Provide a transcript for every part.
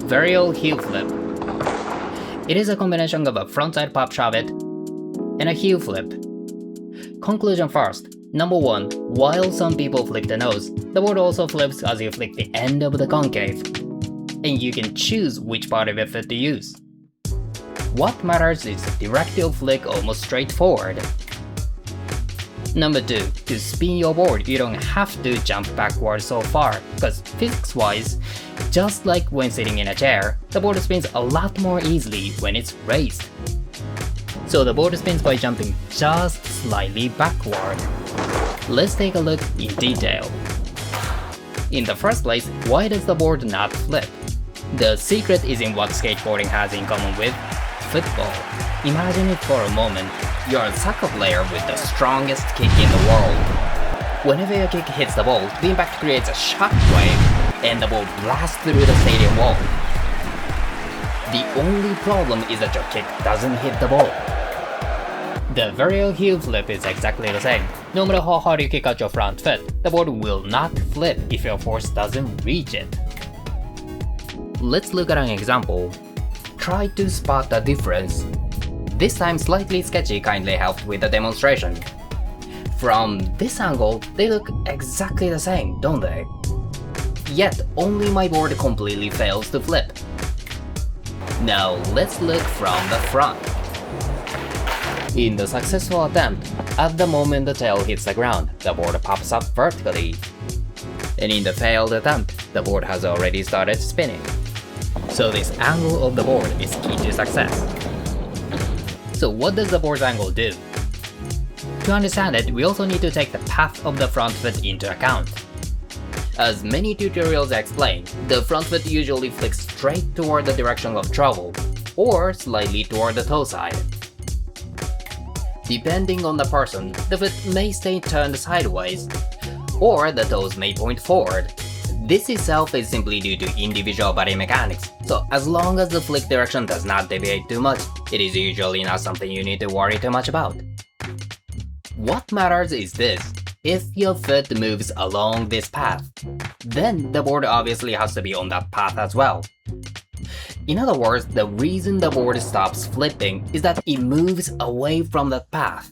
Varial Heelflip. It is a combination of a frontside pop shove it and a heel flip. Conclusion first. Number 1. While some people flick the nose, the board also flips as you flick the end of the concave, and you can choose which part of your foot to use. What matters is the directional flick almost straight forward. Number 2. To spin your board, you don't have to jump backward so far, because physics-wise, just like when sitting in a chair, the board spins a lot more easily when it's raised. So the board spins by jumping just slightly backward. Let's take a look in detail. In the first place, why does the board not flip? The secret is in what skateboarding has in common with football. Imagine it for a moment. You're a soccer player with the strongest kick in the world. Whenever your kick hits the ball, the impact creates a shockwave, and the ball blasts through the stadium wall. The only problem is that your kick doesn't hit the ball. The varial heel flip is exactly the same. No matter how hard you kick out your front foot, the board will not flip if your force doesn't reach it. Let's look at an example. Try to spot the difference. This time Slightly Sketchy kindly helped with the demonstration. From this angle, they look exactly the same, don't they? Yet only my board completely fails to flip. Now let's look from the front. In the successful attempt, at the moment the tail hits the ground, the board pops up vertically. And in the failed attempt, the board has already started spinning. So this angle of the board is key to success. So what does the board's angle do? To understand it, we also need to take the path of the front foot into account. As many tutorials explain, the front foot usually flicks straight toward the direction of travel, or slightly toward the toe side. Depending on the person, the foot may stay turned sideways, or the toes may point forward. This itself is simply due to individual body mechanics, so as long as the flick direction does not deviate too much, it is usually not something you need to worry too much about. What matters is this: if your foot moves along this path, then the board obviously has to be on that path as well. In other words, the reason the board stops flipping is that it moves away from that path.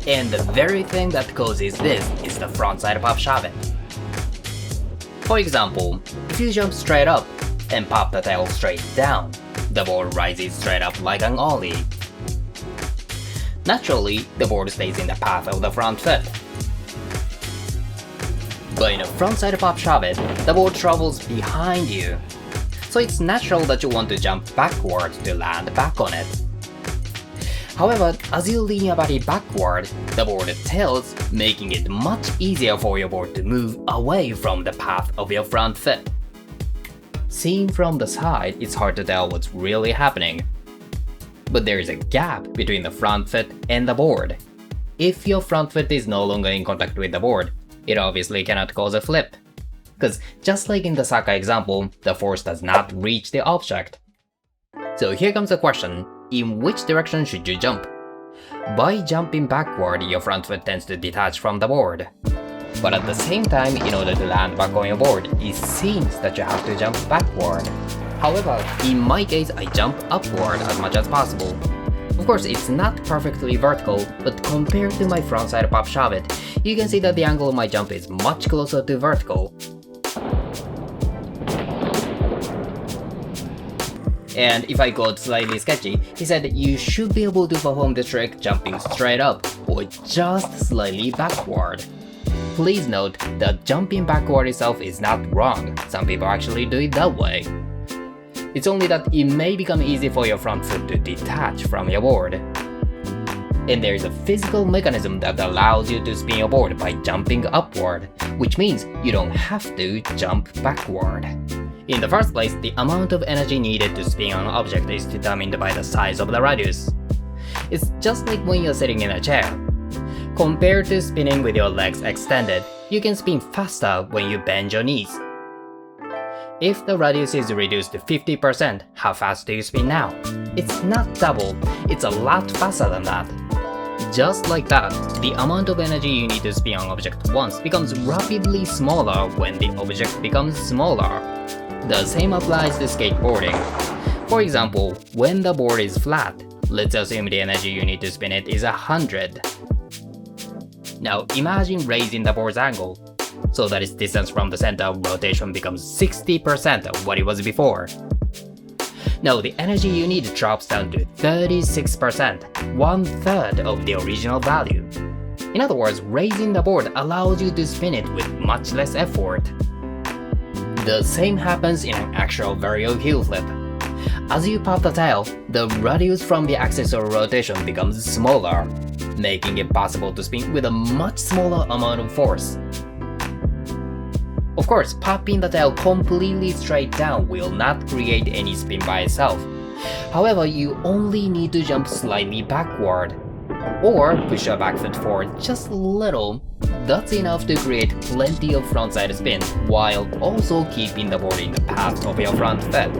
And the very thing that causes this is the frontside pop shove it. For example, if you jump straight up and pop the tail straight down, the board rises straight up like an ollie. Naturally, the board stays in the path of the front foot. But in a frontside pop shove it, the board travels behind you. So it's natural that you want to jump backward to land back on it. However, as you lean your body backward, the board tilts, making it much easier for your board to move away from the path of your front foot. Seen from the side, it's hard to tell what's really happening. But there is a gap between the front foot and the board. If your front foot is no longer in contact with the board, it obviously cannot cause a flip. Because just like in the soccer example, the force does not reach the object. So here comes the question: in which direction should you jump? By jumping backward, your front foot tends to detach from the board. But at the same time, in order to land back on your board, it seems that you have to jump backward. However, in my case, I jump upward as much as possible. Of course, it's not perfectly vertical, but compared to my frontside pop shove it, you can see that the angle of my jump is much closer to vertical. And if I quote Slightly Sketchy, he said you should be able to perform the trick jumping straight up or just slightly backward. Please note that jumping backward itself is not wrong, some people actually do it that way. It's only that it may become easy for your front foot to detach from your board. And there is a physical mechanism that allows you to spin your board by jumping upward, which means you don't have to jump backward. In the first place, the amount of energy needed to spin an object is determined by the size of the radius. It's just like when you're sitting in a chair. Compared to spinning with your legs extended, you can spin faster when you bend your knees. If the radius is reduced to 50%, how fast do you spin now? It's not double, it's a lot faster than that. Just like that, the amount of energy you need to spin an object once becomes rapidly smaller when the object becomes smaller. The same applies to skateboarding. For example, when the board is flat, let's assume the energy you need to spin it is 100. Now imagine raising the board's angle, so that its distance from the center of rotation becomes 60% of what it was before. Now the energy you need drops down to 36%, 1/3 of the original value. In other words, raising the board allows you to spin it with much less effort. The same happens in an actual Varial Heelflip. As you pop the tail, the radius from the axis of rotation becomes smaller, making it possible to spin with a much smaller amount of force. Of course, popping the tail completely straight down will not create any spin by itself. However, you only need to jump slightly backward, or push your back foot forward just a little. That's enough to create plenty of frontside spin while also keeping the board in the path of your front foot.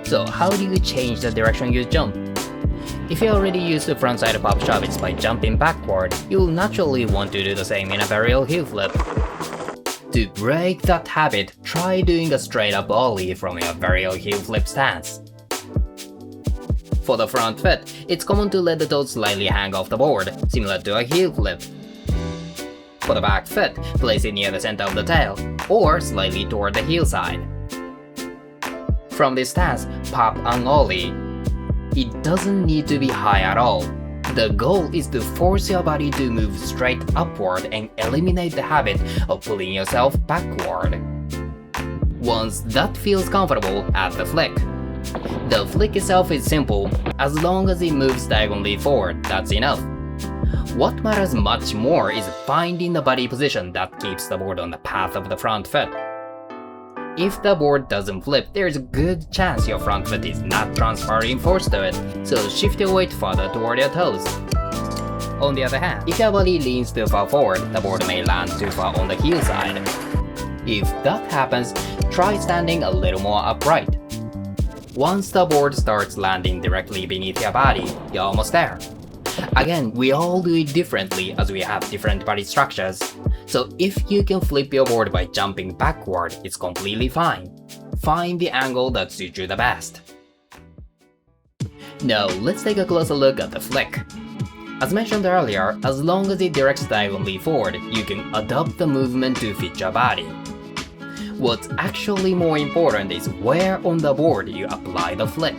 So how do you change the direction you jump? If you're already used to frontside pop shovels by jumping backward, you'll naturally want to do the same in a Varial Heelflip. To break that habit, try doing a straight up ollie from your Varial Heelflip stance. For the front foot, it's common to let the toes slightly hang off the board, similar to a heel flip. For the back foot, place it near the center of the tail, or slightly toward the heel side. From this stance, pop an ollie. It doesn't need to be high at all. The goal is to force your body to move straight upward and eliminate the habit of pulling yourself backward. Once that feels comfortable, add the flick. The flick itself is simple, as long as it moves diagonally forward, that's enough. What matters much more is finding the body position that keeps the board on the path of the front foot. If the board doesn't flip, there's a good chance your front foot is not transferring force to it, so shift your weight further toward your toes. On the other hand, if your body leans too far forward, the board may land too far on the heel side. If that happens, try standing a little more upright. Once the board starts landing directly beneath your body, you're almost there. Again, we all do it differently as we have different body structures. So if you can flip your board by jumping backward, it's completely fine. Find the angle that suits you the best. Now let's take a closer look at the flick. As mentioned earlier, as long as it directs diagonally forward, you can adapt the movement to fit your body. What's actually more important is where on the board you apply the flick.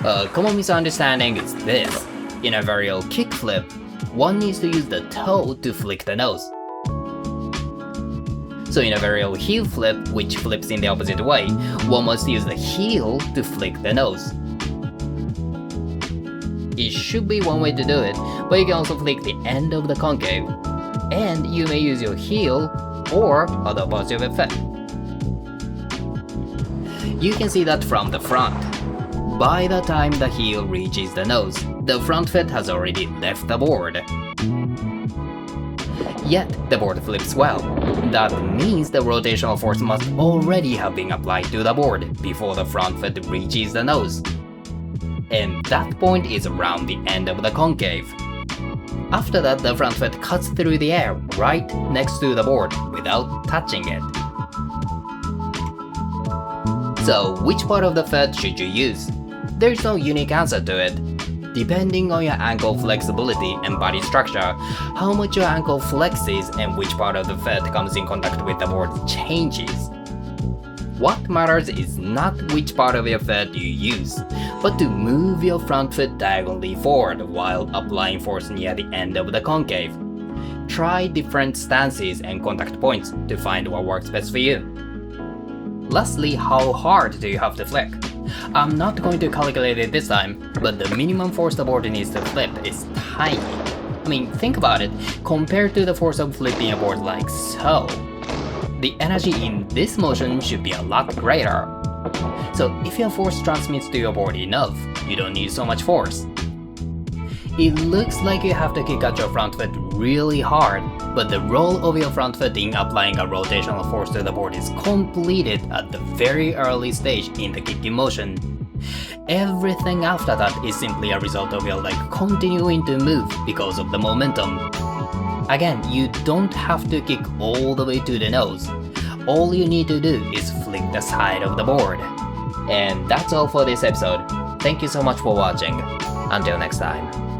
A common misunderstanding is this. In a Varial kickflip, one needs to use the toe to flick the nose. So in a Varial heel flip, which flips in the opposite way, one must use the heel to flick the nose. It should be one way to do it, but you can also flick the end of the concave. And you may use your heel or other parts of your foot. You can see that from the front. By the time the heel reaches the nose, the front foot has already left the board. Yet, the board flips well. That means the rotational force must already have been applied to the board before the front foot reaches the nose. And that point is around the end of the concave. After that, the front foot cuts through the air right next to the board without touching it. So, which part of the foot should you use? There's no unique answer to it. Depending on your ankle flexibility and body structure, how much your ankle flexes and which part of the foot comes in contact with the board changes. What matters is not which part of your foot you use, but to move your front foot diagonally forward while applying force near the end of the concave. Try different stances and contact points to find what works best for you. Lastly, how hard do you have to flick? I'm not going to calculate it this time, but the minimum force the board needs to flip is tiny. I mean, think about it, compared to the force of flipping a board like so. The energy in this motion should be a lot greater. So if your force transmits to your board enough, you don't need so much force. It looks like you have to kick out your front foot really hard, but the role of your front foot in applying a rotational force to the board is completed at the very early stage in the kicking motion. Everything after that is simply a result of your leg continuing to move because of the momentum. Again, you don't have to kick all the way to the nose. all you need to do is flick the side of the board. And that's all for this episode. Thank you so much for watching. Until next time.